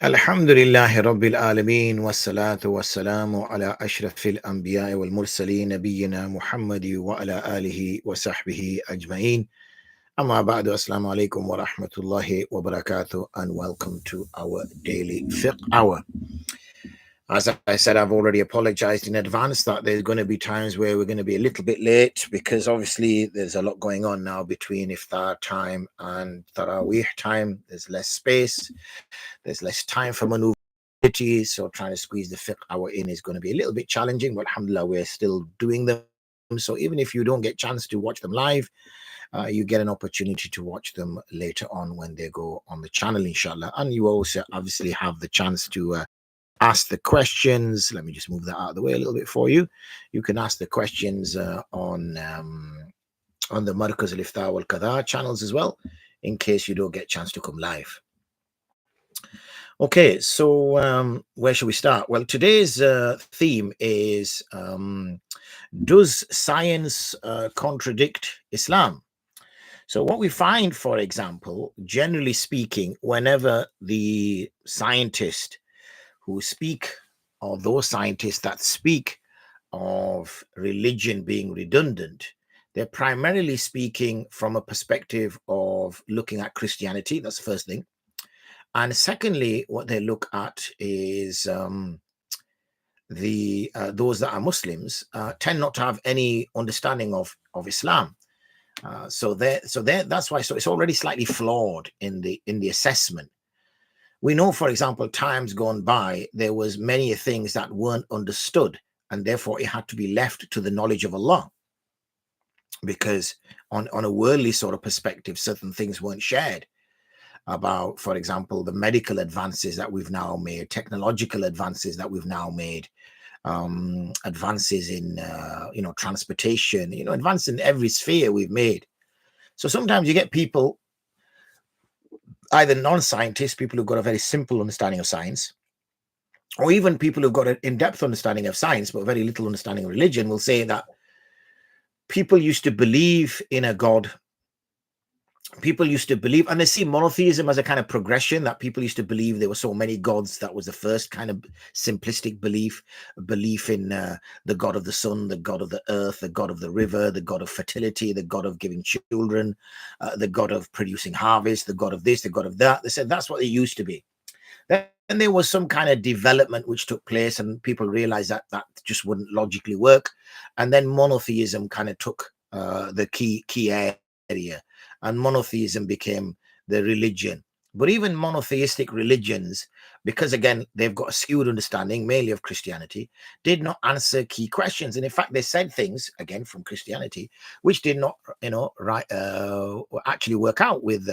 Alhamdulillahi Rabbil Alameen wassalatu wassalamu ala ashrafil anbiya wal mursaleen nabiyyina Muhammadi wa ala alihi wa sahbihi ajma'een. Amma ba'du, assalamu alaikum wa rahmatullahi wa barakatuh, and welcome to our daily fiqh hour. As I said, I've already apologized in advance that there's going to be times where we're going to be a little bit late because obviously there's a lot going on now between iftar time and Taraweeh time. There's less space, there's less time for maneuverability, so trying to squeeze the fiqh hour in is going to be a little bit challenging, but alhamdulillah, we're still doing them. So even if you don't get a chance to watch them live, you get an opportunity to watch them later on when they go on the channel, inshallah. And you also obviously have the chance to ask the questions. Let me just move that out of the way a little bit for you. You can ask the questions on the Markaz al-Iftar wal-Qadha channels as well, in case you don't get a chance to come live. Okay, so where should we start? Well, today's theme is does science contradict Islam? So what we find, for example, generally speaking, whenever the scientists who speak, or those scientists that speak of religion being redundant, they're primarily speaking from a perspective of looking at Christianity. That's the first thing. And secondly, what they look at is those that are Muslims tend not to have any understanding of Islam. So that's why. So it's already slightly flawed in the assessment. We know, for example, times gone by, there was many things that weren't understood, and therefore it had to be left to the knowledge of Allah. Because on a worldly sort of perspective, certain things weren't shared about, for example, the medical advances that we've now made, technological advances that we've now made, advances in transportation, advances in every sphere we've made. So sometimes you get people, either non-scientists, people who've got a very simple understanding of science, or even people who've got an in-depth understanding of science but very little understanding of religion, will say that people used to believe in a God. People used to believe, and they see monotheism as a kind of progression, that people used to believe there were so many gods. That was the first kind of simplistic belief in the God of the sun, the God of the earth, the God of the river, the God of fertility, the God of giving children, the God of producing harvest, the God of this, the God of that. They said that's what it used to be. Then there was some kind of development which took place, and people realized that that just wouldn't logically work. And then monotheism kind of took the key area, and monotheism became the religion. But even monotheistic religions, because again they've got a skewed understanding mainly of Christianity, did not answer key questions. And in fact, they said things again from Christianity which did not actually work out with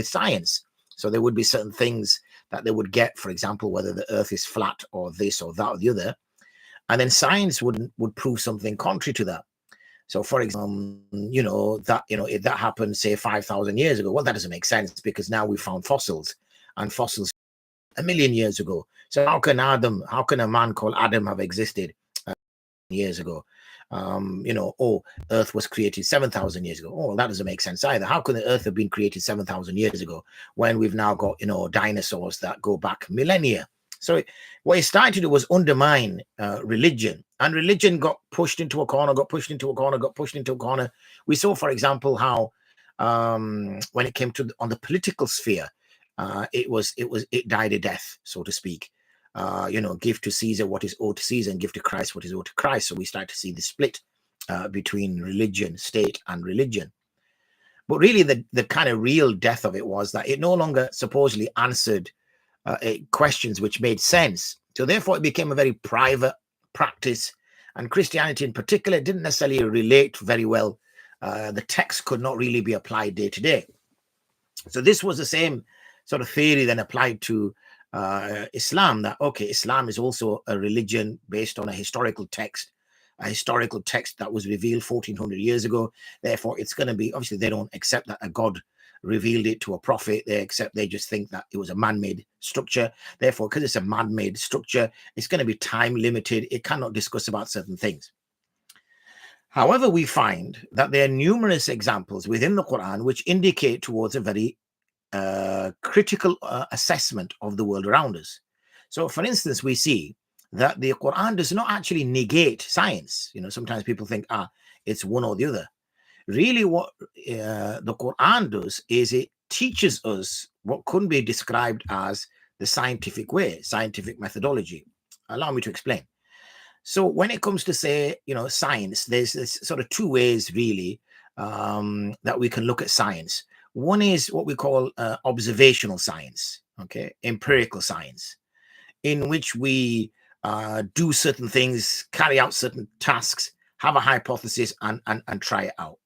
science. So there would be certain things that they would get, for example, whether the earth is flat or this or that or the other, and then science would prove something contrary to that. So, for example, if that happened, say 5,000 years ago, well, that doesn't make sense because now we found fossils, and fossils 1,000,000 years ago. So how can a man called Adam have existed years ago? Earth was created 7,000 years ago. Oh, that doesn't make sense either. How can the earth have been created 7,000 years ago when we've now got, dinosaurs that go back millennia? So what he started to do was undermine religion, and religion got pushed into a corner, got pushed into a corner. We saw, for example, how when it came to on the political sphere, it died a death, so to speak. Give to Caesar what is owed to Caesar and give to Christ what is owed to Christ. So we start to see the split between religion, state, and religion. But really, the kind of real death of it was that it no longer supposedly answered questions which made sense. So therefore, it became a very private practice, and Christianity in particular didn't necessarily relate very well. The text could not really be applied day to day. So this was the same sort of theory then applied to Islam, that okay, Islam is also a religion based on a historical text that was revealed 1,400 years ago. Therefore, it's going to be, obviously they don't accept that a God revealed it to a prophet. They just think that it was a man-made structure. Therefore, because it's a man-made structure, it's going to be time limited. It cannot discuss about certain things. However, we find that there are numerous examples within the Quran which indicate towards a very critical assessment of the world around us. So, for instance, we see that the Quran does not actually negate science. Sometimes people think, it's one or the other. Really, what the Quran does is it teaches us what couldn't be described as the scientific way, scientific methodology. Allow me to explain. So when it comes to, say, science, there's sort of two ways really that we can look at science. One is what we call observational science, okay, empirical science, in which we do certain things, carry out certain tasks, have a hypothesis, and try it out.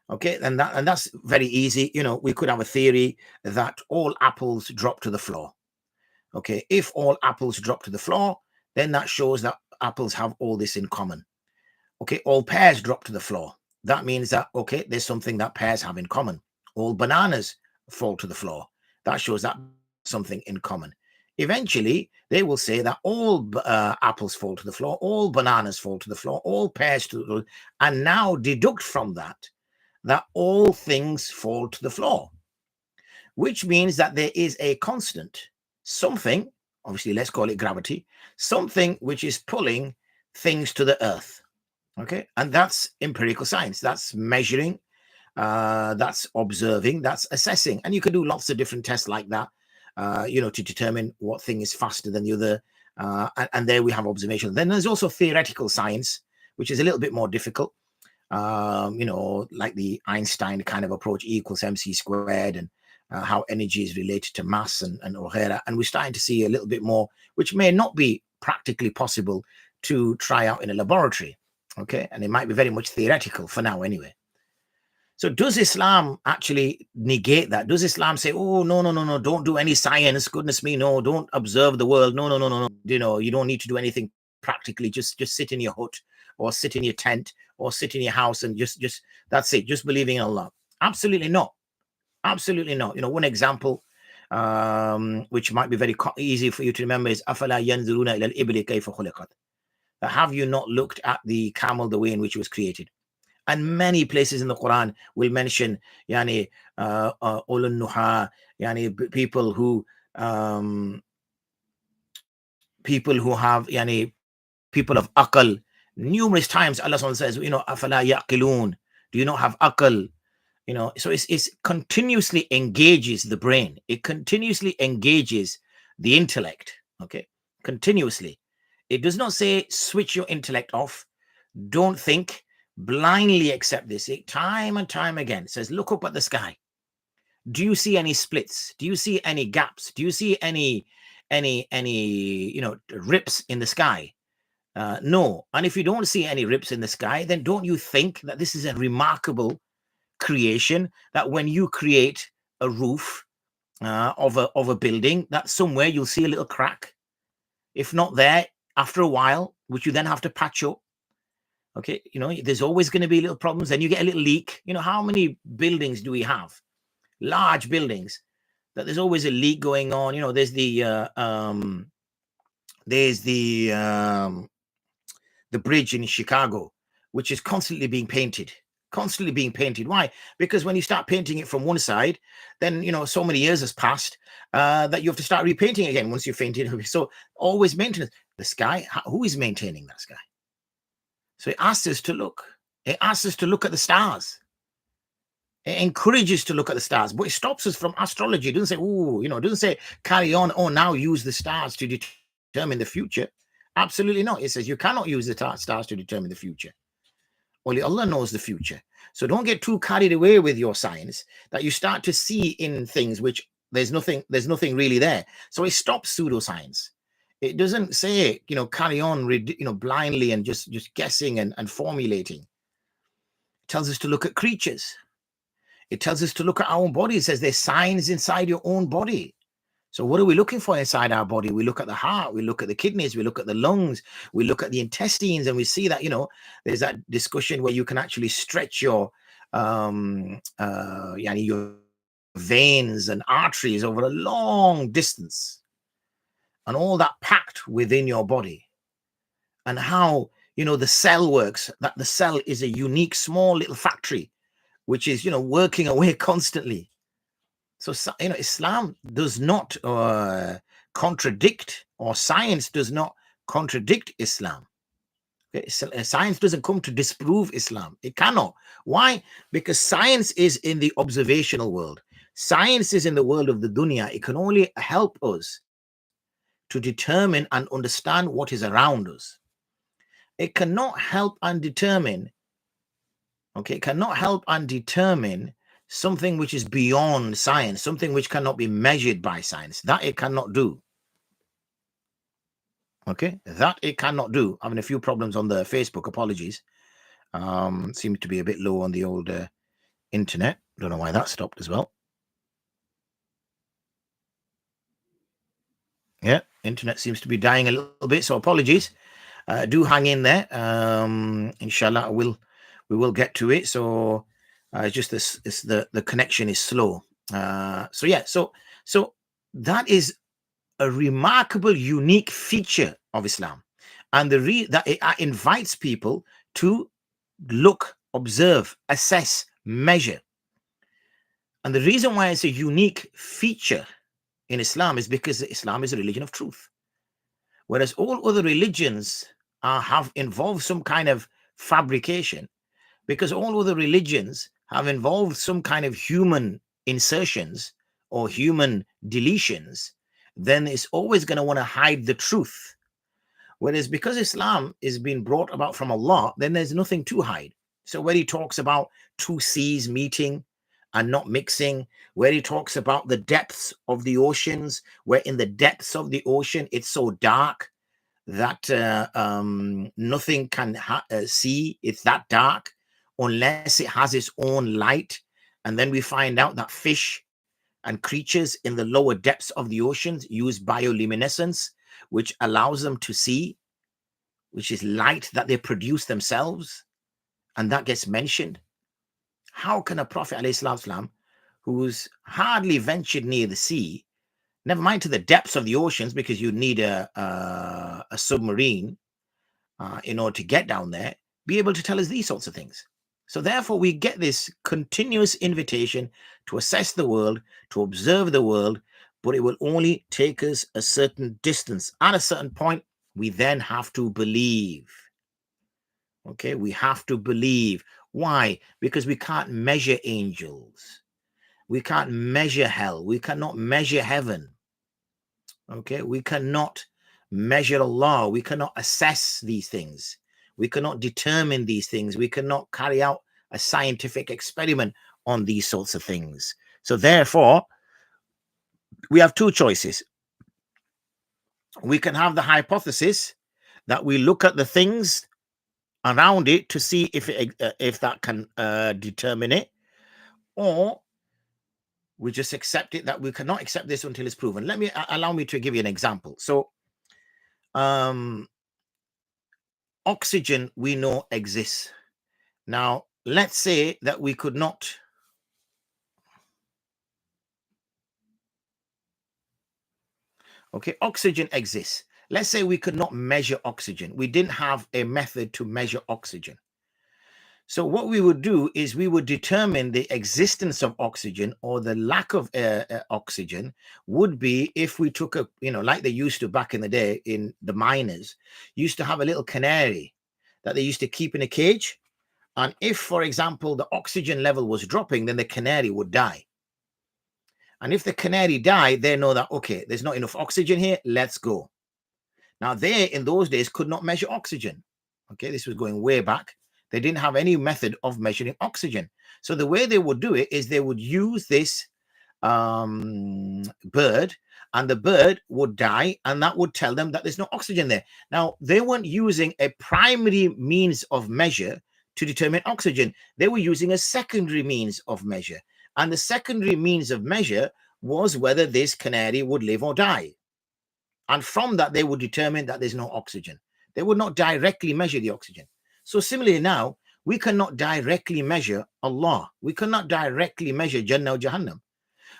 Okay, and that's very easy. We could have a theory that all apples drop to the floor. Okay, if all apples drop to the floor, then that shows that apples have all this in common. Okay, all pears drop to the floor. That means that, okay, there's something that pears have in common. All bananas fall to the floor. That shows that something in common. Eventually, they will say that all apples fall to the floor, all bananas fall to the floor, all pears to the floor, and now deduct from that all things fall to the floor, which means that there is a constant, something, obviously let's call it gravity, something which is pulling things to the earth. Okay, and that's empirical science. That's measuring, that's observing, that's assessing. And you can do lots of different tests like that, to determine what thing is faster than the other. And there we have observation. Then there's also theoretical science, which is a little bit more difficult. Like the Einstein kind of approach, E equals mc squared, and how energy is related to mass and we're starting to see a little bit more, which may not be practically possible to try out in a laboratory. Okay, and it might be very much theoretical for now anyway. So does Islam actually negate that? Does Islam say, oh, no, don't do any science, goodness me, no, don't observe the world, no, you don't need to do anything practically, just sit in your hut, or sit in your tent, or sit in your house, and just that's it, just believing in Allah? Absolutely not. Absolutely not. One example which might be very easy for you to remember is أَفَلَا يَنْظُرُونَ إِلَى الْإِبْلِ كَيْفَ خُلِقَتْ. Have you not looked at the camel, the way in which it was created? And many places in the Quran will mention yani ulun nuha, yani people who have people of aql. Numerous times Allah says, afala yaqilun, do you not have aql? So it's continuously engages the brain. It continuously engages the intellect. Okay, continuously. It does not say switch your intellect off, don't think, blindly accept this. Time and time again, it says, look up at the sky. Do you see any splits? Do you see any gaps? Do you see any rips in the sky? No. And if you don't see any rips in the sky, then don't you think that this is a remarkable creation, that when you create a roof of a building, that somewhere you'll see a little crack, if not there, after a while, which you then have to patch up. Okay, there's always going to be little problems. Then you get a little leak. How many buildings do we have? Large buildings that there's always a leak going on. There's the bridge in Chicago, which is constantly being painted. Why? Because when you start painting it from one side, then so many years has passed that you have to start repainting again once you've painted. So always maintenance. The sky, who is maintaining that sky? So it asks us to look. It asks us to look at the stars. It encourages to look at the stars, but it stops us from astrology. It doesn't say, it doesn't say carry on. Oh, now use the stars to determine the future. Absolutely not. It says you cannot use the stars to determine the future. Only Allah knows the future. So don't get too carried away with your science that you start to see in things which there's nothing really there. So it stops pseudoscience. It doesn't say, carry on, blindly and just guessing and formulating. It tells us to look at creatures. It tells us to look at our own body. It says there's signs inside your own body. So what are we looking for inside our body? We look at the heart, we look at the kidneys, we look at the lungs, we look at the intestines, and we see that, there's that discussion where you can actually stretch your veins and arteries over a long distance, and all that packed within your body, and how, the cell works, that the cell is a unique, small little factory, which is, working away constantly. So, Islam does not contradict, or science does not contradict Islam. Okay? Science doesn't come to disprove Islam. It cannot. Why? Because science is in the observational world. Science is in the world of the dunya. It can only help us to determine and understand what is around us. It cannot help and determine, okay, it cannot help and determine something which is beyond science, something which cannot be measured by science. That it cannot do. Okay, that it cannot do. Having a few problems on the Facebook, apologies. Seems to be a bit low on the old internet. Don't know why that stopped as well. Yeah, internet seems to be dying a little bit, so apologies. Do hang in there. Inshallah, we will get to it. So just this, the connection is slow. So that is a remarkable, unique feature of Islam, and that it invites people to look, observe, assess, measure. And the reason why it's a unique feature in Islam is because Islam is a religion of truth, whereas all other religions have involved some kind of fabrication, because all other religions have involved some kind of human insertions or human deletions. Then it's always going to want to hide the truth. Whereas because Islam is being brought about from Allah, then there's nothing to hide. So where he talks about two seas meeting and not mixing, where he talks about the depths of the oceans, where in the depths of the ocean it's so dark that nothing can see, it's that dark unless it has its own light. And then we find out that fish and creatures in the lower depths of the oceans use bioluminescence, which allows them to see, which is light that they produce themselves, and that gets mentioned. How can a Prophet ﷺ, who's hardly ventured near the sea, never mind to the depths of the oceans, because you need a submarine in order to get down there, be able to tell us these sorts of things? So therefore, we get this continuous invitation to assess the world, to observe the world, but it will only take us a certain distance. At a certain point, we then have to believe. Okay, we have to believe. Why? Because we can't measure angels. We can't measure hell. We cannot measure heaven. Okay, we cannot measure Allah. We cannot assess these things. We cannot determine these things. We cannot carry out a scientific experiment on these sorts of things. So therefore, we have two choices. We can have the hypothesis that we look at the things around it to see if that can determine it, or we just accept it that we cannot accept this until it's proven. Allow me to give you an example. So oxygen we know exists. Now let's say that we could not oxygen exists. Let's say we could not measure oxygen. We didn't have a method to measure oxygen. So what we would do is we would determine the existence of oxygen or the lack of oxygen would be if we took like they used to back in the day, in the miners used to have a little canary that they used to keep in a cage. And if, for example, the oxygen level was dropping, then the canary would die. And if the canary died, they know that, okay, there's not enough oxygen here, let's go. Now they, in those days, could not measure oxygen. Okay, this was going way back. They didn't have any method of measuring oxygen. So the way they would do it is they would use this bird, and the bird would die, and that would tell them that there's no oxygen there. Now, they weren't using a primary means of measure to determine oxygen. They were using a secondary means of measure. And the secondary means of measure was whether this canary would live or die. And from that, they would determine that there's no oxygen. They would not directly measure the oxygen. So similarly now, we cannot directly measure Allah. We cannot directly measure Jannah or Jahannam.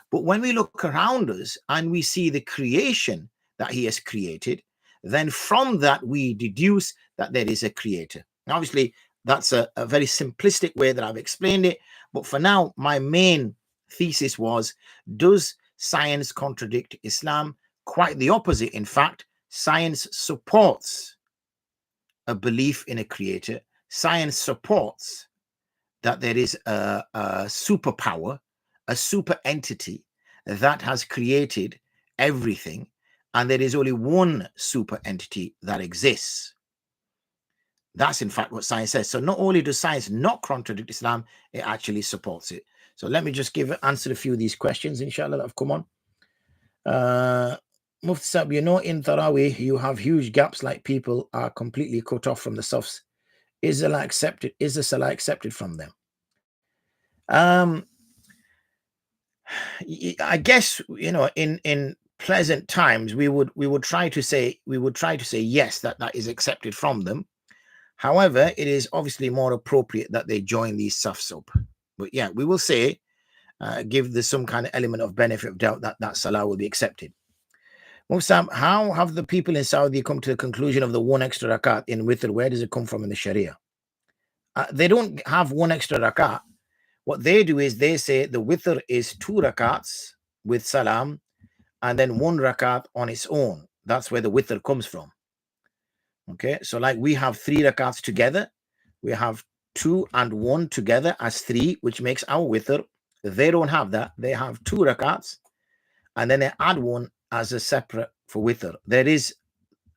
But when we look around us and we see the creation that he has created, then from that we deduce that there is a creator. Now, obviously, that's a very simplistic way that I've explained it. But for now, my main thesis was, does science contradict Islam? Quite the opposite. In fact, science supports a belief in a creator. Science supports that there is a superpower, a super entity that has created everything, and there is only one super entity that exists. That's in fact what science says. So not only does science not contradict Islam, it actually supports it. So let me just answer a few of these questions, inshallah, that have come on. Mufti Sab, you know, in Taraweeh, you have huge gaps, like people are completely cut off from the safs. Is the Salah accepted from them? I guess, you know, in pleasant times, we would try to say yes, that is accepted from them. However, it is obviously more appropriate that they join these safs up. But yeah, we will say, give this some kind of element of benefit of doubt that Salah will be accepted. Mufti, how have the people in Saudi come to the conclusion of the one extra rakat in Witr? Where does it come from in the Sharia? They don't have one extra rakat. What they do is they say the Witr is 2 rakats with salam and then 1 rakat on its own. That's where the Witr comes from. Okay, so like we have 3 rakats together. We have 2 and 1 together as 3, which makes our Witr. They don't have that. They have 2 rakats and then they add 1 as a separate for Witr. There is,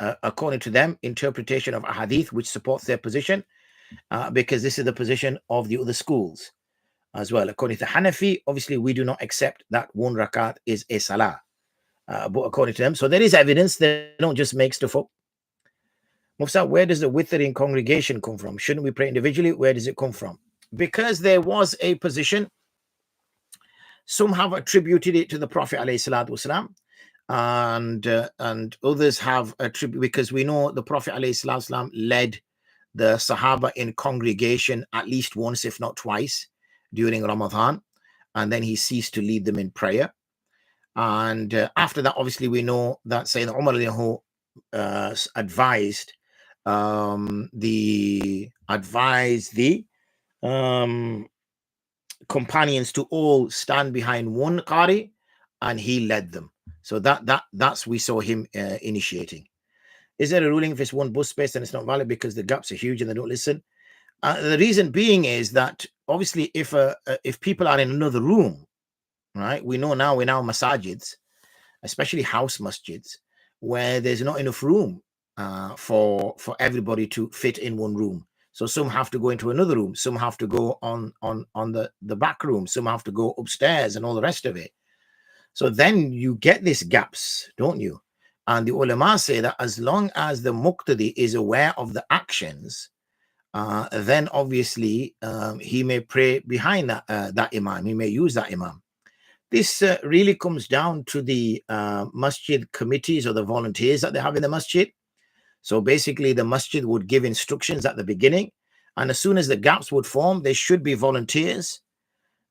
according to them, interpretation of a hadith which supports their position, because this is the position of the other schools as well. According to Hanafi, obviously we do not accept that 1 rakat is a salah, but according to them, so there is evidence. They don't just make stuff up. Mufti, where does the Witr in congregation come from? Shouldn't we pray individually? Where does it come from? Because there was a position, some have attributed it to the Prophet ﷺ, and others have attributed, because we know the Prophet ﷺ led the Sahaba in congregation at least once, if not twice, during Ramadan, and then he ceased to lead them in prayer. And after that, obviously, we know that Sayyidina Umar advised the companions to all stand behind one qari, and he led them. So that's we saw him initiating. Is there a ruling if it's one bus space and it's not valid because the gaps are huge and they don't listen? The reason being is that obviously if people are in another room, right? We know now in our masajids, especially house masjids, where there's not enough room for everybody to fit in one room. So some have to go into another room, some have to go on the back room, some have to go upstairs and all the rest of it. So then you get these gaps, don't you? And the ulama say that as long as the muqtadi is aware of the actions, then obviously he may pray behind that imam. He may use that imam. This really comes down to the masjid committees or the volunteers that they have in the masjid. So basically the masjid would give instructions at the beginning, and as soon as the gaps would form, there should be volunteers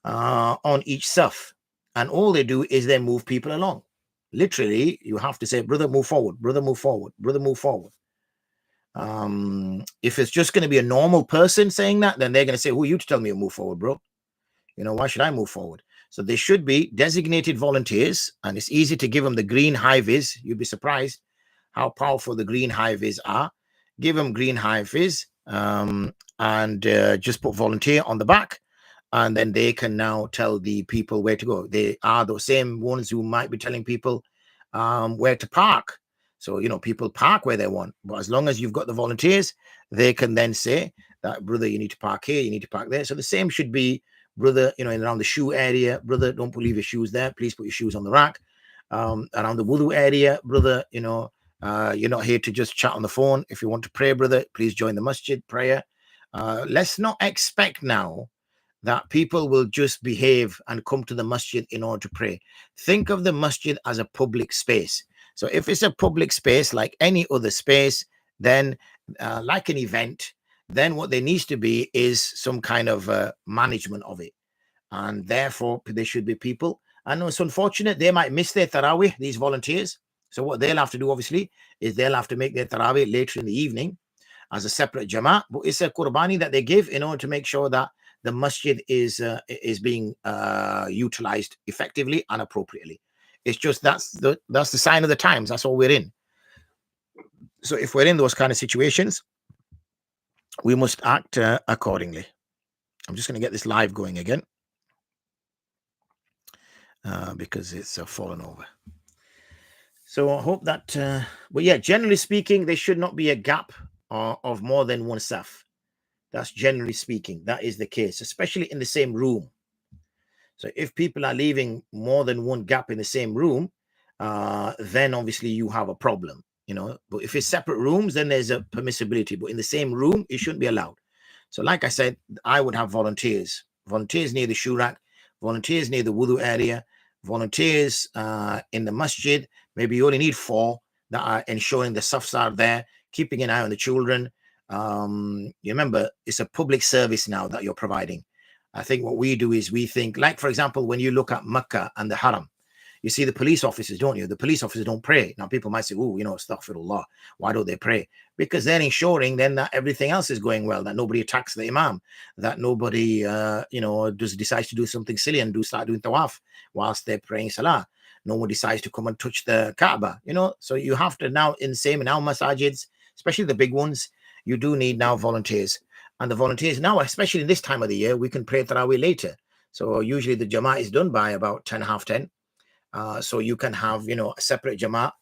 on each saf, and all they do is they move people along. Literally, you have to say, brother, move forward, brother, move forward, brother, move forward. If it's just going to be a normal person saying that, then they're going to say, who are you to tell me to move forward, bro? You know, why should I move forward? So there should be designated volunteers, and it's easy to give them the green high vis. You'd be surprised how powerful the green high vis are. Give them green high vis, and just put volunteer on the back, and then they can now tell the people where to go. They are the same ones who might be telling people where to park. So, you know, people park where they want, but as long as you've got the volunteers, they can then say that, brother, you need to park here, you need to park there. So the same should be, brother, you know, in around the shoe area, brother, don't leave your shoes there. Please put your shoes on the rack. Around the wudu area, brother, you know, you're not here to just chat on the phone. If you want to pray, brother, please join the masjid prayer. Let's not expect now that people will just behave and come to the masjid in order to pray. Think of the masjid as a public space. So if it's a public space like any other space, then like an event, then what there needs to be is some kind of management of it. And therefore, there should be people. I know it's unfortunate, they might miss their Taraweeh, these volunteers. So what they'll have to do, obviously, is they'll have to make their Taraweeh later in the evening as a separate Jamaat. But it's a qurbani that they give in order to make sure that the masjid is being utilized effectively and appropriately. It's just that's the sign of the times. That's all we're in. So if we're in those kind of situations, we must act accordingly. I'm just going to get this live going again because it's fallen over. So I hope that, but yeah, generally speaking, there should not be a gap of more than one saf. That's generally speaking, that is the case, especially in the same room. So if people are leaving more than one gap in the same room, then obviously you have a problem, you know. But if it's separate rooms, then there's a permissibility. But in the same room, it shouldn't be allowed. So like I said, I would have volunteers near the shoe rack, volunteers near the wudu area, volunteers in the masjid. Maybe you only need 4 that are ensuring the safs are there, keeping an eye on the children. You remember, it's a public service now that you're providing. I think what we do is we think, like, for example, when you look at Mecca and the Haram, you see the police officers, don't you? The police officers don't pray. Now, people might say, oh, you know, astaghfirullah. Why don't they pray? Because they're ensuring then that everything else is going well, that nobody attacks the imam, that nobody, you know, decides to do something silly and start doing tawaf whilst they're praying salah. No one decides to come and touch the Kaaba, you know. So you have to now, in our masajids, especially the big ones, you do need now volunteers. And the volunteers now, especially in this time of the year, we can pray Taraweeh later. So usually the Jama'at is done by about 10, half 10. So you can have, you know, a separate Jama'at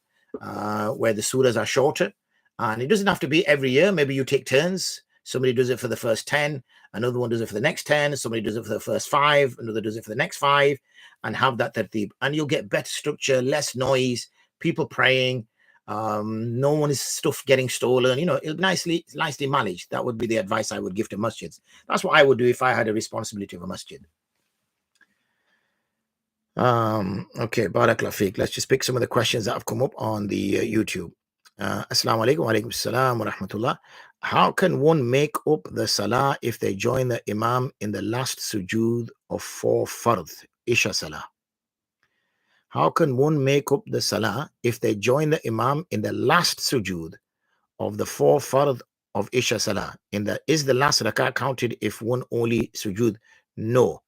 where the surahs are shorter. And it doesn't have to be every year. Maybe you take turns. Somebody does it for the first 10. Another one does it for the next 10. Somebody does it for the first 5. Another does it for the next 5. And have that tartib. And you'll get better structure, less noise, people praying. No one's stuff getting stolen, you know, nicely managed. That would be the advice I would give to masjids. That's what I would do if I had a responsibility of a masjid. Okay, Barakallah Fiqh. Let's just pick some of the questions that have come up on the YouTube. Assalamu alaikum wa alaikum salam wa rahmatullah. How can one make up the salah if they join the imam in the last sujood of 4 fardh, Isha Salah? How can one make up the salah if they join the imam in the last sujood of the 4 fardh of Isha Salah? Is the last rakat counted if one only sujood? No.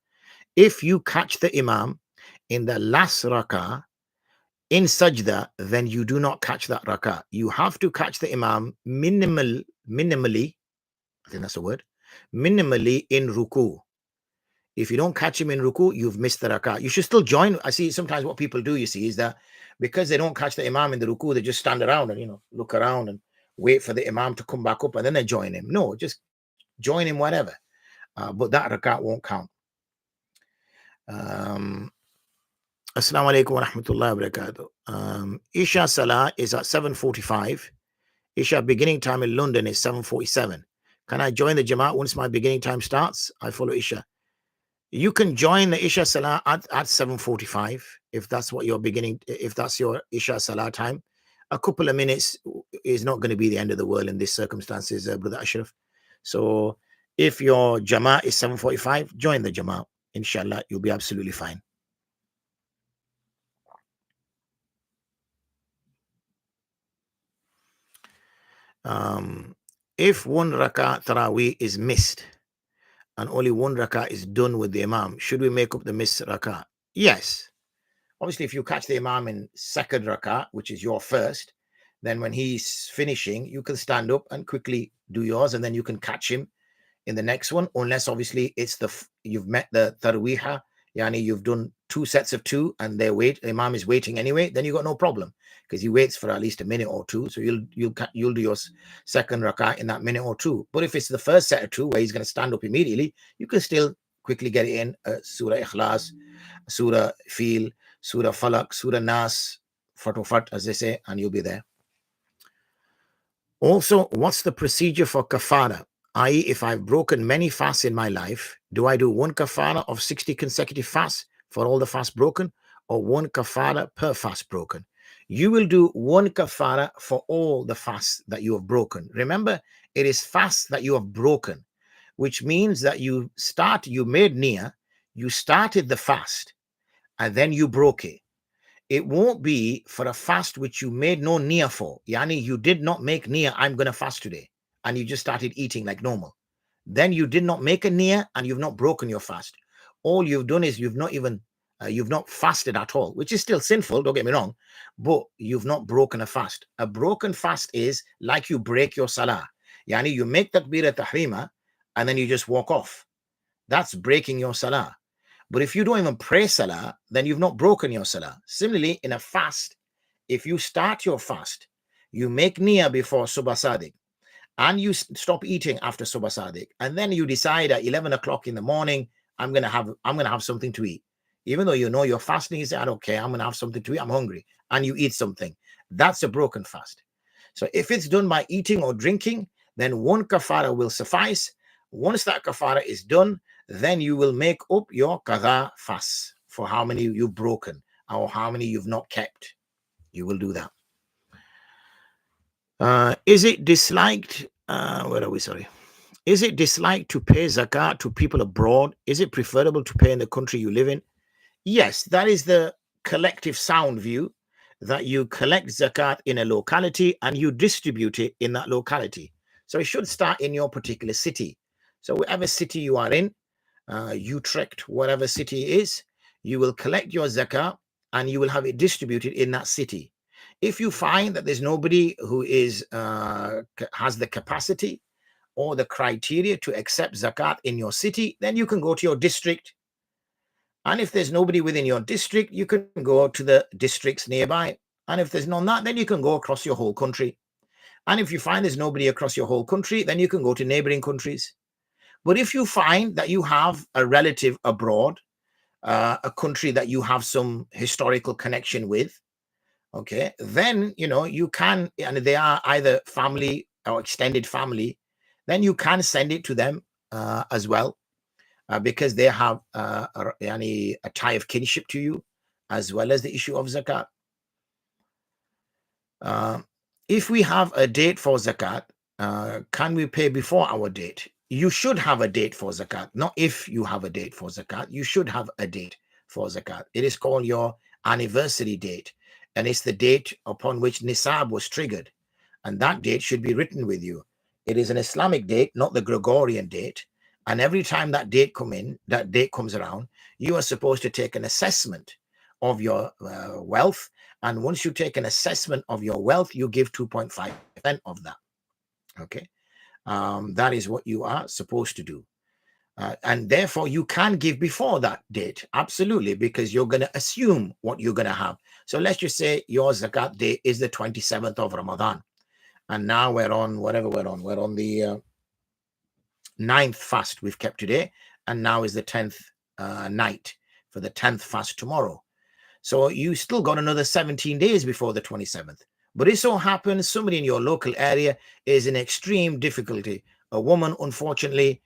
If you catch the imam in the last rakah in sajda, then you do not catch that rakah. You have to catch the imam minimally, I think that's the word, minimally in ruku. If you don't catch him in ruku, you've missed the rakah. You should still join. I see sometimes what people do, you see, is that because they don't catch the imam in the ruku, they just stand around and, you know, look around and wait for the imam to come back up and then they join him. No, just join him whatever. But that rakat won't count. Assalamu alaikum wa rahmatullahi wa barakatuh. Isha Salah is at 7:45. Isha beginning time in London is 7:47. Can I join the Jamaat once my beginning time starts? I follow Isha. You can join the Isha Salah at 7:45 if that's what you're beginning, if that's your Isha Salah time. A couple of minutes is not going to be the end of the world in these circumstances, Brother Ashraf. So if your Jamaat is 7:45, join the Jamaat. Inshallah, you'll be absolutely fine. If 1 rak'ah Taraweeh is missed and only 1 rak'ah is done with the imam, should we make up the missed rak'ah? Yes. Obviously, if you catch the imam in 2nd rak'ah, which is your first, then when he's finishing, you can stand up and quickly do yours, and then you can catch him in the next one, unless obviously it's you've met the Taraweeh, yani you've done 2 sets of 2 and the imam is waiting anyway, then you got no problem because he waits for at least a minute or 2. So you'll do your 2nd rak'ah in that minute or 2. But if it's the first set of 2 where he's going to stand up immediately, you can still quickly get it in Surah Ikhlas, Surah Fil, Surah Falak, Surah Nas, Fatofat, as they say, and you'll be there. Also, what's the procedure for Kaffarah? I.e., if I've broken many fasts in my life, do I do 1 Kaffarah of 60 consecutive fasts for all the fasts broken, or 1 Kaffarah per fast broken? You will do 1 Kaffarah for all the fasts that you have broken. Remember, it is fasts that you have broken, which means that you made niyyah, you started the fast, and then you broke it. It won't be for a fast which you made no niyyah for. Yani, you did not make niyyah, I'm going to fast today, and you just started eating like normal. then you did not make a niyyah and you've not broken your fast. All you've done is you've not fasted at all, which is still sinful, don't get me wrong, but you've not broken a fast. A broken fast is like you break your salah. Yani you make takbir tahrima and then you just walk off. That's breaking your salah. But if you don't even pray salah, then you've not broken your salah. Similarly, in a fast, if you start your fast, you make niyyah before Subh Sadiq, and you stop eating after Subh Sadiq, and then you decide at 11 o'clock in the morning, I'm gonna have something to eat. Even though you know you're fasting, you say, okay, I'm gonna have something to eat, I'm hungry, and you eat something. That's a broken fast. So if it's done by eating or drinking, then one kaffarah will suffice. Once that kaffarah is done, then you will make up your qadha fast for how many you've broken or how many you've not kept. You will do that. Is it disliked? Where are we? Sorry. Is it disliked to pay zakat to people abroad? Is it preferable to pay in the country you live in? Yes, that is the collective sound view, that you collect zakat in a locality and you distribute it in that locality. So it should start in your particular city. So whatever city you are in, Utrecht, whatever city it is, you will collect your zakat and you will have it distributed in that city. If you find that there's nobody who is has the capacity or the criteria to accept zakat in your city, then you can go to your district. And if there's nobody within your district, you can go to the districts nearby. And if there's none that, then you can go across your whole country. And if you find there's nobody across your whole country, then you can go to neighboring countries. But if you find that you have a relative abroad, a country that you have some historical connection with, okay, then, you can, and they are either family or extended family, then you can send it to them as well, because they have a tie of kinship to you, as well as the issue of zakat. If we have a date for zakat, can we pay before our date? You should have a date for zakat, not if you have a date for zakat. You should have a date for zakat. It is called your anniversary date, and it's the date upon which nisab was triggered, and that date should be written with you. It is an Islamic date, not the Gregorian date. And every time that date comes around, you are supposed to take an assessment of your wealth. And once you take an assessment of your wealth, you give 2.5% of that. Okay. That is what you are supposed to do. And therefore, you can give before that date. Absolutely. Because you're going to assume what you're going to have. So let's just say your zakat day is the 27th of Ramadan. And now we're on whatever we're on. We're on the 9th fast we've kept today, and now is the 10th night for the 10th fast tomorrow. So you still got another 17 days before the 27th. But it so happens somebody in your local area is in extreme difficulty. A woman, unfortunately,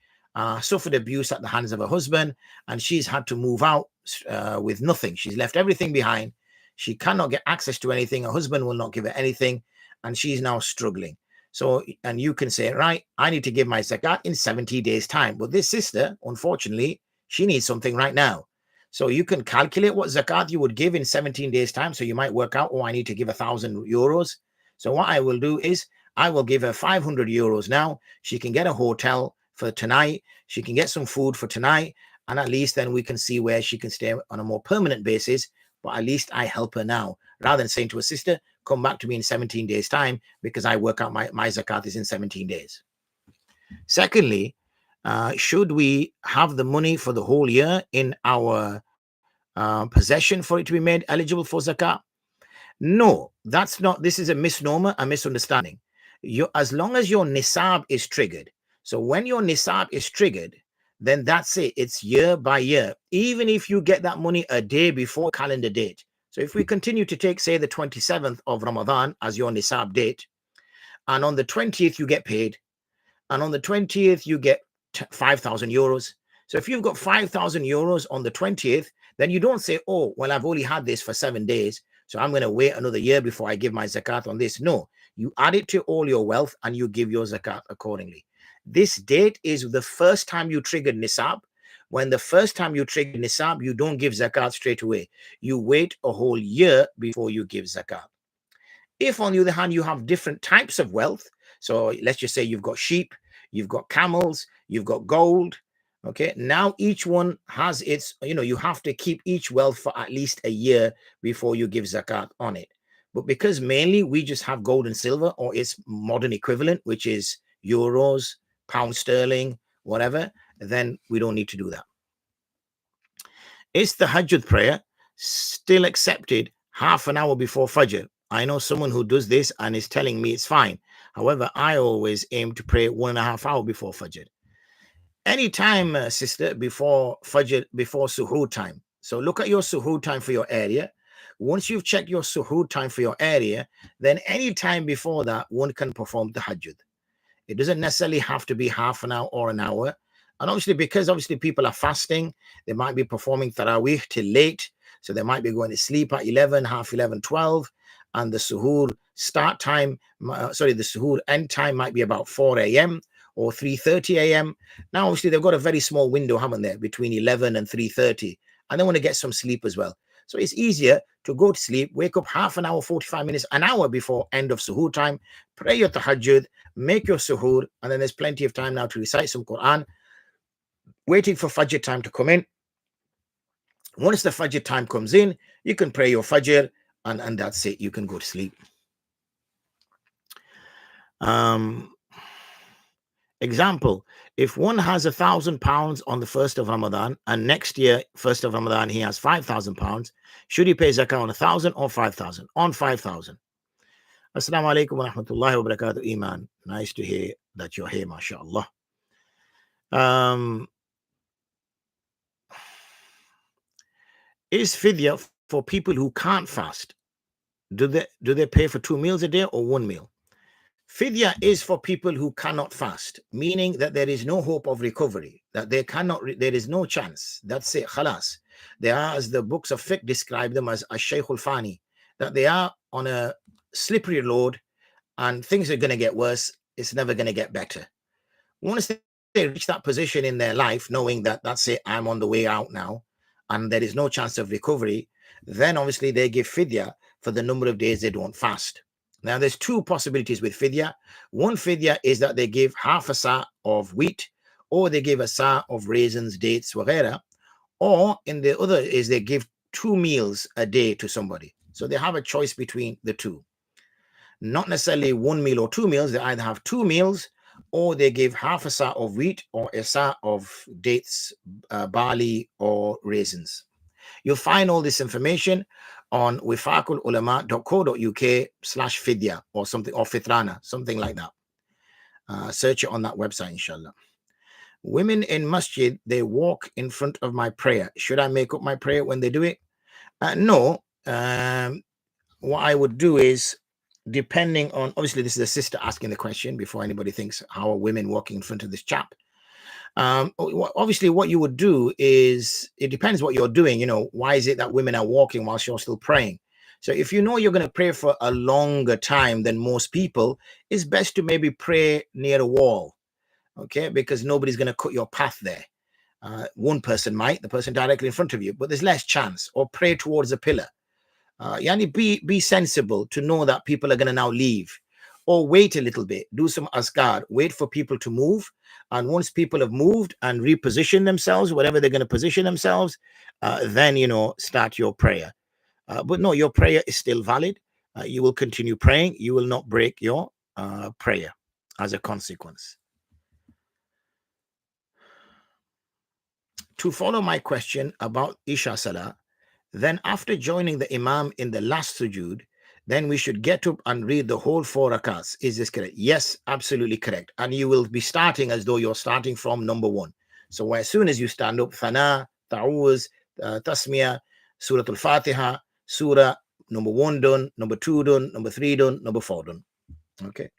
suffered abuse at the hands of her husband, and she's had to move out with nothing. She's left everything behind. She cannot get access to anything. Her husband will not give her anything, and she's now struggling. So, and you can say, right, I need to give my zakat in 70 days' time. But this sister, unfortunately, she needs something right now. So you can calculate what zakat you would give in 17 days' time. So you might work out, I need to give 1,000 euros. So what I will do is I will give her 500 euros now. She can get a hotel for tonight. She can get some food for tonight. And at least then we can see where she can stay on a more permanent basis. But at least I help her now, rather than saying to a sister, come back to me in 17 days' time, because I work out my zakat is in 17 days. Secondly, should we have the money for the whole year in our possession for it to be made eligible for zakat? No, that's not. This is a misnomer, a misunderstanding. As long as your nisab is triggered. So when your nisab is triggered, then that's it. It's year by year. Even if you get that money a day before calendar date. So if we continue to take, say, the 27th of Ramadan as your nisab date, and on the 20th you get paid, and on the 20th you get 5,000 euros. So if you've got 5,000 euros on the 20th, then you don't say, oh, well, I've only had this for 7 days, so I'm going to wait another year before I give my zakat on this. No, you add it to all your wealth and you give your zakat accordingly. This date is the first time you triggered nisab. When the first time you trigger nisab, you don't give zakat straight away. You wait a whole year before you give zakat. If, on the other hand, you have different types of wealth, so let's just say you've got sheep, you've got camels, you've got gold. Okay, now each one has its, you have to keep each wealth for at least a year before you give zakat on it. But because mainly we just have gold and silver, or its modern equivalent, which is euros, pound sterling, whatever, then we don't need to do that. Is the Tahajjud prayer still accepted half an hour before fajr? I know someone who does this and is telling me it's fine. However, I always aim to pray 1.5 hours before fajr. Anytime, sister, before fajr, before suhoor time. So look at your suhoor time for your area. Once you've checked your suhoor time for your area, then any time before that, one can perform the tahajjud. It doesn't necessarily have to be half an hour or an hour. And obviously, because people are fasting, they might be performing Taraweeh till late. So they might be going to sleep at 11, half 11, 12. And the suhoor start time, the suhoor end time might be about 4 a.m. or 3:30 a.m. Now, obviously, they've got a very small window, haven't they, between 11 and 3:30. And they want to get some sleep as well. So it's easier to go to sleep, wake up half an hour, 45 minutes, an hour before end of suhoor time, pray your tahajjud, make your suhoor, and then there's plenty of time now to recite some Quran, waiting for fajr time to come in. Once the fajr time comes in, you can pray your fajr, and that's it. You can go to sleep. Example, if one has £1,000 on the 1st of Ramadan, and next year, 1st of Ramadan, he has £5,000, should he pay zakah on 1,000 or 5,000? On 5,000. Assalamu alaikum wa rahmatullahi wa barakatuh, Iman. Nice to hear that you're here, mashallah. Is fidya for people who can't fast? Do they pay for 2 meals a day or 1 meal? Fidya is for people who cannot fast, meaning that there is no hope of recovery, that there is no chance. That's it, khalas. They are, as the books of fiqh describe them, as ash-shaykhul fani, that they are on a slippery road and things are going to get worse. It's never going to get better. Once they reach that position in their life, knowing that that's it, I'm on the way out now, and there is no chance of recovery, then obviously they give fidya for the number of days they don't fast. Now, there's 2 possibilities with fidya. One fidya is that they give half a sa of wheat, or they give a sa of raisins, dates, whatever. Or in the other is they give 2 meals a day to somebody. So they have a choice between the 2. Not necessarily 1 meal or 2 meals. They either have 2 meals, or they give half a sa of wheat or a sa of dates, barley, or raisins. You'll find all this information on wifaqululama.co.uk/fidya or something, or fitrana, something like that. Search it on that website, inshallah. Women in masjid, they walk in front of my prayer. Should I make up my prayer when they do it? No. What I would do is, depending on, obviously this is a sister asking the question before anybody thinks, how are women walking in front of this chap? Obviously what you would do is, it depends what you're doing. Why is it that women are walking whilst you're still praying? So if you know you're going to pray for a longer time than most people, it's best to maybe pray near a wall, okay, because nobody's going to cut your path there. One person might, the person directly in front of you, but there's less chance. Or pray towards a pillar. Be sensible to know that people are going to now leave. Or wait a little bit, do some azkar, wait for people to move. And once people have moved and reposition themselves, whatever they're going to position themselves, then, start your prayer. But no, your prayer is still valid. You will continue praying. You will not break your prayer as a consequence. To follow my question about Isha Salah, then after joining the imam in the last sujood, then we should get up and read the whole 4 rakats. Is this correct? Yes, absolutely correct. And you will be starting as though you're starting from number 1. So as soon as you stand up, Thana, Ta'awuz, Tasmiyah, Surah Al-Fatiha, Surah number 1 done, number 2 done, number 3 done, number 4 done. Okay.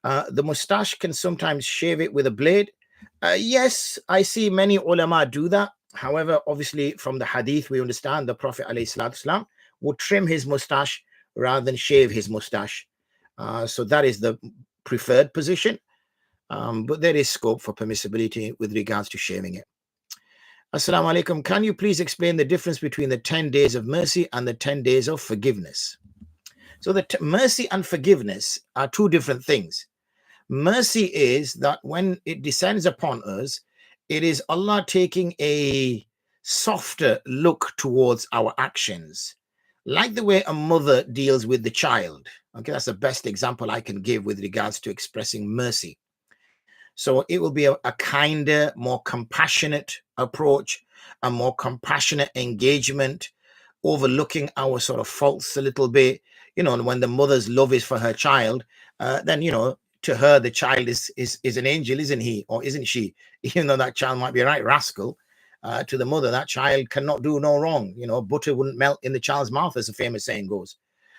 The mustache, can sometimes shave it with a blade. Yes, I see many ulama do that. However, obviously from the hadith, we understand the Prophet ﷺ would trim his mustache rather than shave his mustache. So that is the preferred position. But there is scope for permissibility with regards to shaving it. Assalamu alaikum. Can you please explain the difference between the 10 days of mercy and the 10 days of forgiveness? So the mercy and forgiveness are 2 different things. Mercy is that when it descends upon us, it is Allah taking a softer look towards our actions, like the way a mother deals with the child. Okay, that's the best example I can give with regards to expressing mercy. So it will be a kinder, more compassionate approach, a more compassionate engagement, overlooking our sort of faults a little bit. You know, and when the mother's love is for her child, then, you know, to her, the child is an angel, isn't he? Or isn't she? Even though that child might be a right rascal, to the mother, that child cannot do no wrong. You know, butter wouldn't melt in the child's mouth, as the famous saying goes.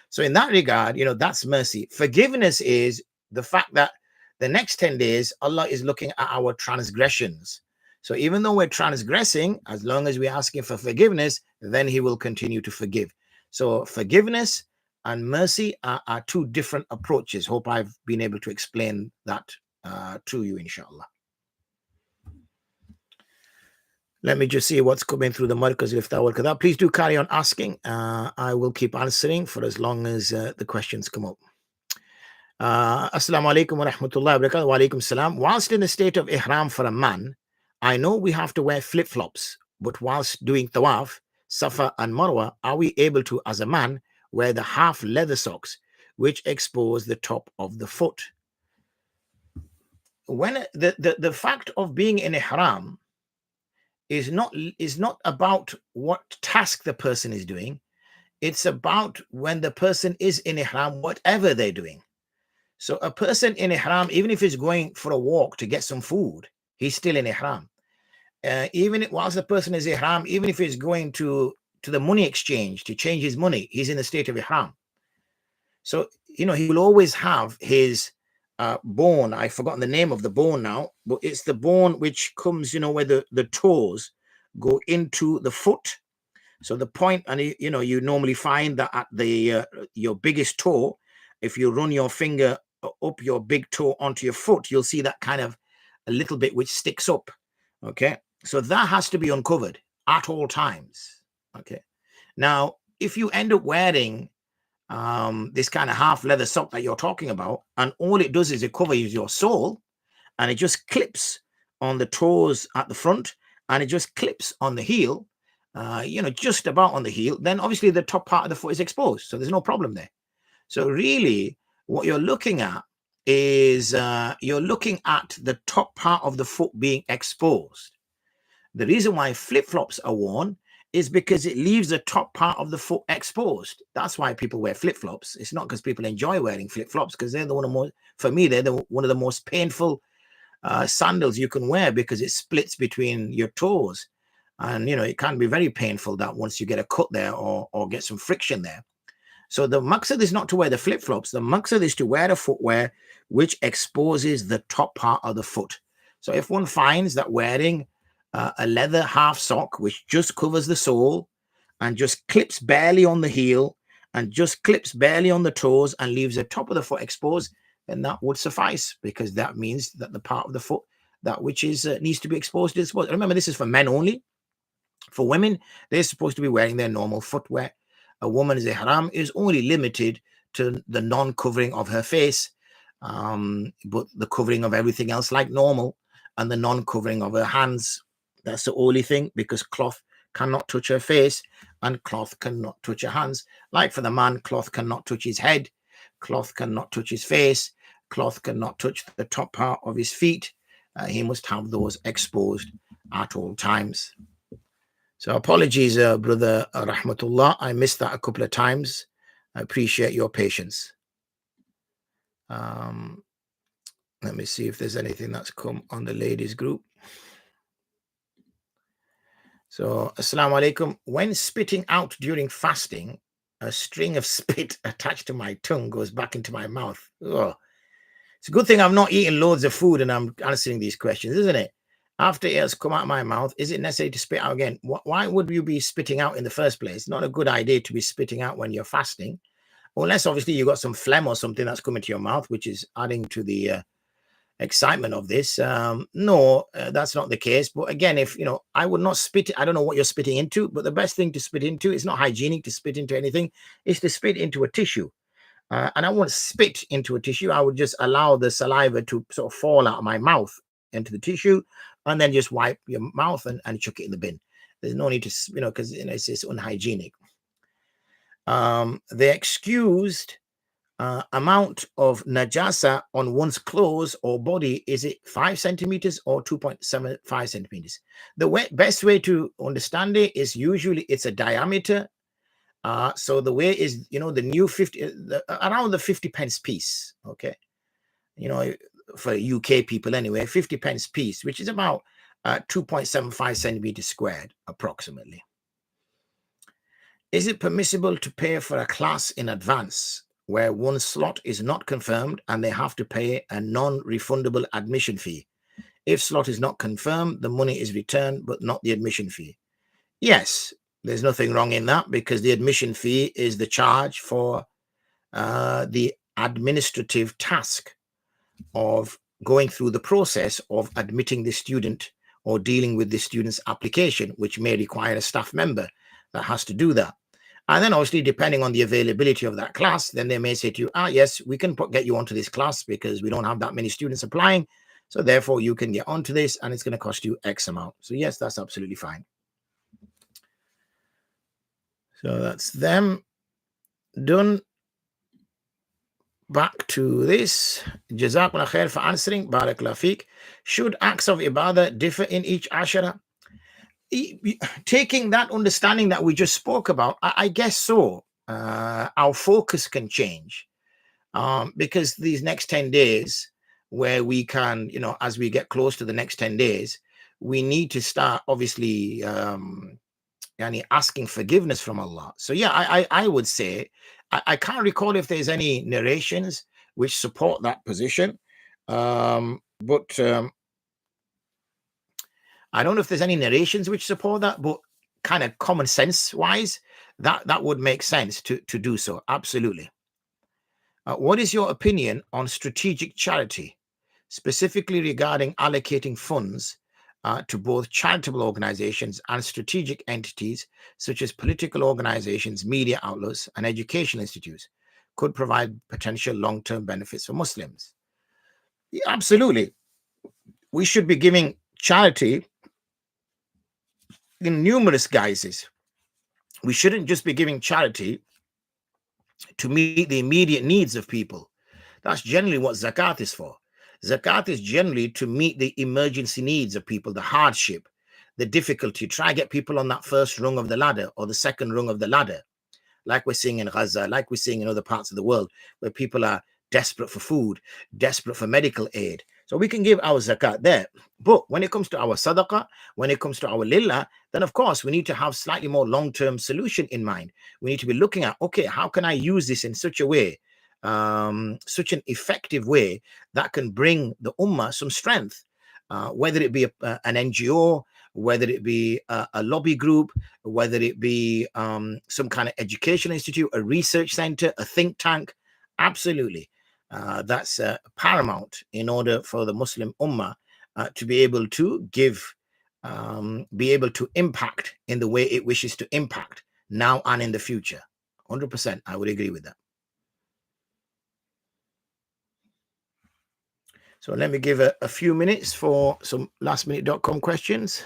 So in that regard, you know, that's mercy. Forgiveness is the fact that the next 10 days, Allah is looking at our transgressions. So even though we're transgressing, as long as we're asking for forgiveness, then he will continue to forgive. So forgiveness and mercy are two different approaches. Hope I've been able to explain that to you, inshallah. Let me just see what's coming through the Markaz Liftawal. Please do carry on asking. I will keep answering for as long as the questions come up. Assalamu alaikum wa rahmatullahi wa barakatuh. Wa alaikum salam. Whilst in the state of ihram for a man, I know we have to wear flip-flops, but whilst doing Tawaf, Safa and Marwa, are we able to, as a man, wear the half leather socks, which expose the top of the foot? When the fact of being in ihram is not about what task the person is doing. It's about when the person is in ihram, whatever they're doing. So a person in ihram, even if he's going for a walk to get some food, he's still in ihram. Even whilst the person is ihram, even if he's going to the money exchange to change his money, he's in the state of ihram. So, you know, he will always have his bone. I've forgotten the name of the bone now, but it's the bone which comes, you know, where the toes go into the foot. So the point, and you know, you normally find that at the your biggest toe, if you run your finger up your big toe onto your foot, you'll see that kind of a little bit which sticks up. Okay, so that has to be uncovered at all times. Okay, now if you end up wearing this kind of half leather sock that you're talking about, and all it does is it covers your sole, and it just clips on the toes at the front, and it just clips on the heel, you know, just about on the heel, then obviously the top part of the foot is exposed, so there's no problem there. So really what you're looking at is you're looking at the top part of the foot being exposed. The reason why flip-flops are worn is because it leaves the top part of the foot exposed. That's why people wear flip-flops. It's not because people enjoy wearing flip-flops, because they're the one of more, for me, they're one of the most painful sandals you can wear, because it splits between your toes. And, you know, it can be very painful that once you get a cut there or get some friction there. So the maqsad is not to wear the flip-flops. The maqsad is to wear a footwear which exposes the top part of the foot. So if one finds that wearing a leather half sock which just covers the sole and just clips barely on the heel and just clips barely on the toes and leaves the top of the foot exposed, then that would suffice, because that means that the part of the foot that which is needs to be exposed is exposed. Remember, this is for men only. For women, they're supposed to be wearing their normal footwear. A woman's ihram is only limited to the non-covering of her face, but the covering of everything else like normal, and the non-covering of her hands. That's the only thing, because cloth cannot touch her face and cloth cannot touch her hands. Like for the man, cloth cannot touch his head, cloth cannot touch his face, cloth cannot touch the top part of his feet. He must have those exposed at all times. So apologies, brother Rahmatullah. I missed that a couple of times. I appreciate your patience. Let me see if there's anything that's come on the ladies group. So, Assalamu alaikum. When spitting out during fasting, a string of spit attached to my tongue goes back into my mouth. Oh, it's a good thing I'm not eating loads of food and I'm answering these questions, isn't it? After it has come out of my mouth, is it necessary to spit out again? Why would you be spitting out in the first place? Not a good idea to be spitting out when you're fasting, unless obviously you've got some phlegm or something that's coming to your mouth, which is adding to the excitement of this. No, that's not the case. But again, if you know, I would not spit. I don't know what you're spitting into, but the best thing to spit into, it's not hygienic to spit into anything, is to spit into a tissue. and I won't spit into a tissue. I would just allow the saliva to sort of fall out of my mouth into the tissue, and then just wipe your mouth and chuck it in the bin. There's no need to, because it's unhygienic. The excused amount of najasa on one's clothes or body, is it 5 centimeters or 2.75 centimeters? The best way to understand it is usually it's a diameter. So the way is, the new 50, around the 50 pence piece, okay? For UK people anyway, 50 pence piece, which is about 2.75 centimeters squared, approximately. Is it permissible to pay for a class in advance where one slot is not confirmed and they have to pay a non-refundable admission fee? If slot is not confirmed, the money is returned, but not the admission fee. Yes, there's nothing wrong in that, because the admission fee is the charge for the administrative task of going through the process of admitting the student or dealing with the student's application, which may require a staff member that has to do that. And then obviously, depending on the availability of that class, then they may say to you, yes, we can get you onto this class because we don't have that many students applying. So therefore, you can get onto this and it's going to cost you X amount. So yes, that's absolutely fine. So that's them done. Back to this. Jazakallah khair for answering. Barakallah fiqh. Should acts of ibadah differ in each ashara? Taking that understanding that we just spoke about, I guess so. Our focus can change because these next 10 days, where we can, as we get close to the next 10 days, we need to start obviously asking forgiveness from Allah. So yeah, I would say, I can't recall if there's any narrations which support that position, but I don't know if there's any narrations which support that, but kind of common sense wise, that would make sense to do so. Absolutely. What is your opinion on strategic charity, specifically regarding allocating funds to both charitable organizations and strategic entities such as political organizations, media outlets, and educational institutes could provide potential long-term benefits for Muslims? Yeah, absolutely. We should be giving charity in numerous guises. We shouldn't just be giving charity to meet the immediate needs of people. That's generally what zakat is for. Zakat is generally to meet the emergency needs of people, the hardship, the difficulty, try to get people on that first rung of the ladder or the second rung of the ladder, like we're seeing in Gaza, like we're seeing in other parts of the world, where people are desperate for food, desperate for medical aid. So we can give our zakat there. But when it comes to our sadaqah, when it comes to our lillah, then of course we need to have slightly more long-term solution in mind. We need to be looking at, okay, how can I use this in such a way, such an effective way that can bring the ummah some strength, whether it be an NGO, whether it be a lobby group, whether it be some kind of educational institute, a research center, a think tank. Absolutely. That's paramount in order for the Muslim ummah to be able to give, be able to impact in the way it wishes to impact now and in the future. 100%, I would agree with that. So let me give a few minutes for some lastminute.com questions.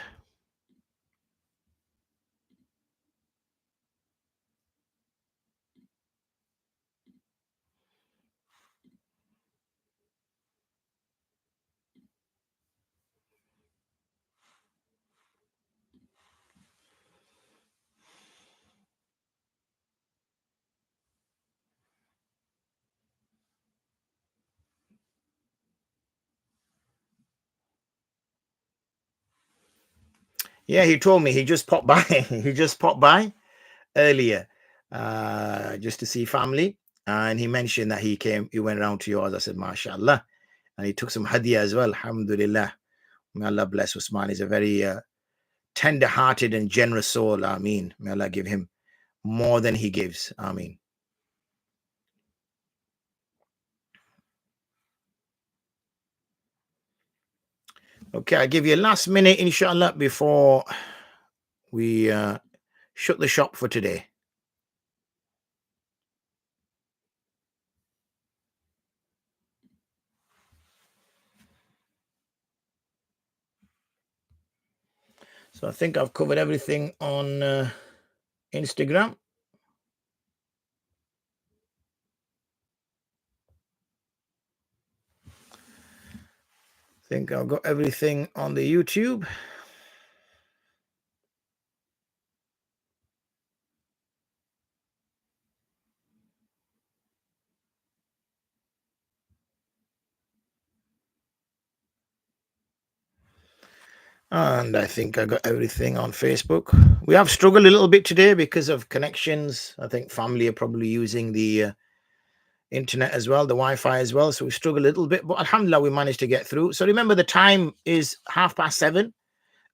Yeah, he told me he just popped by. He just popped by earlier just to see family. And he mentioned that he went around to yours. I said, MashaAllah. And he took some hadiah as well. Alhamdulillah. May Allah bless Usman. He's a very tender-hearted and generous soul. Ameen. May Allah give him more than he gives. Ameen. Okay, I'll give you a last minute, inshallah, before we shut the shop for today. So I think I've covered everything on Instagram. I think I've got everything on the YouTube. And I think I got everything on Facebook. We have struggled a little bit today because of connections. I think family are probably using the internet as well, the Wi-Fi as well. So we struggle a little bit, but alhamdulillah, we managed to get through. So remember, the time is 7:30.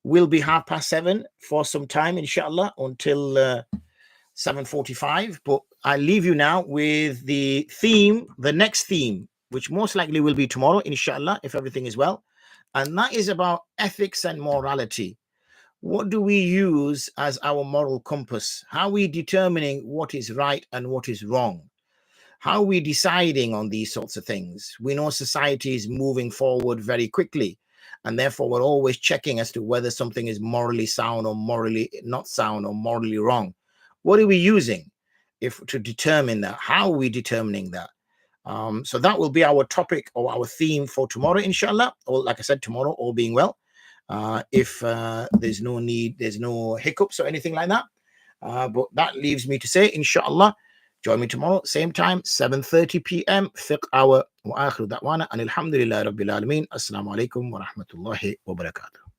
Will be 7:30 for some time, inshallah, until 7:45. But I leave you now with the theme, the next theme, which most likely will be tomorrow, inshallah, if everything is well. And that is about ethics and morality. What do we use as our moral compass? How are we determining what is right and what is wrong? How are we deciding on these sorts of things? We know society is moving forward very quickly, and therefore we're always checking as to whether something is morally sound or morally not sound or morally wrong. What are we using to determine that? How are we determining that? So that will be our topic or our theme for tomorrow, inshallah. Or like I said, tomorrow, all being well. If there's no need, there's no hiccups or anything like that. But that leaves me to say, inshallah, join me tomorrow, same time, 7:30 p.m. FiqHour. Wa akhiru da'wana and alhamdulillah rabbil alameen. Assalamu alaikum wa rahmatullahi wa barakatuh.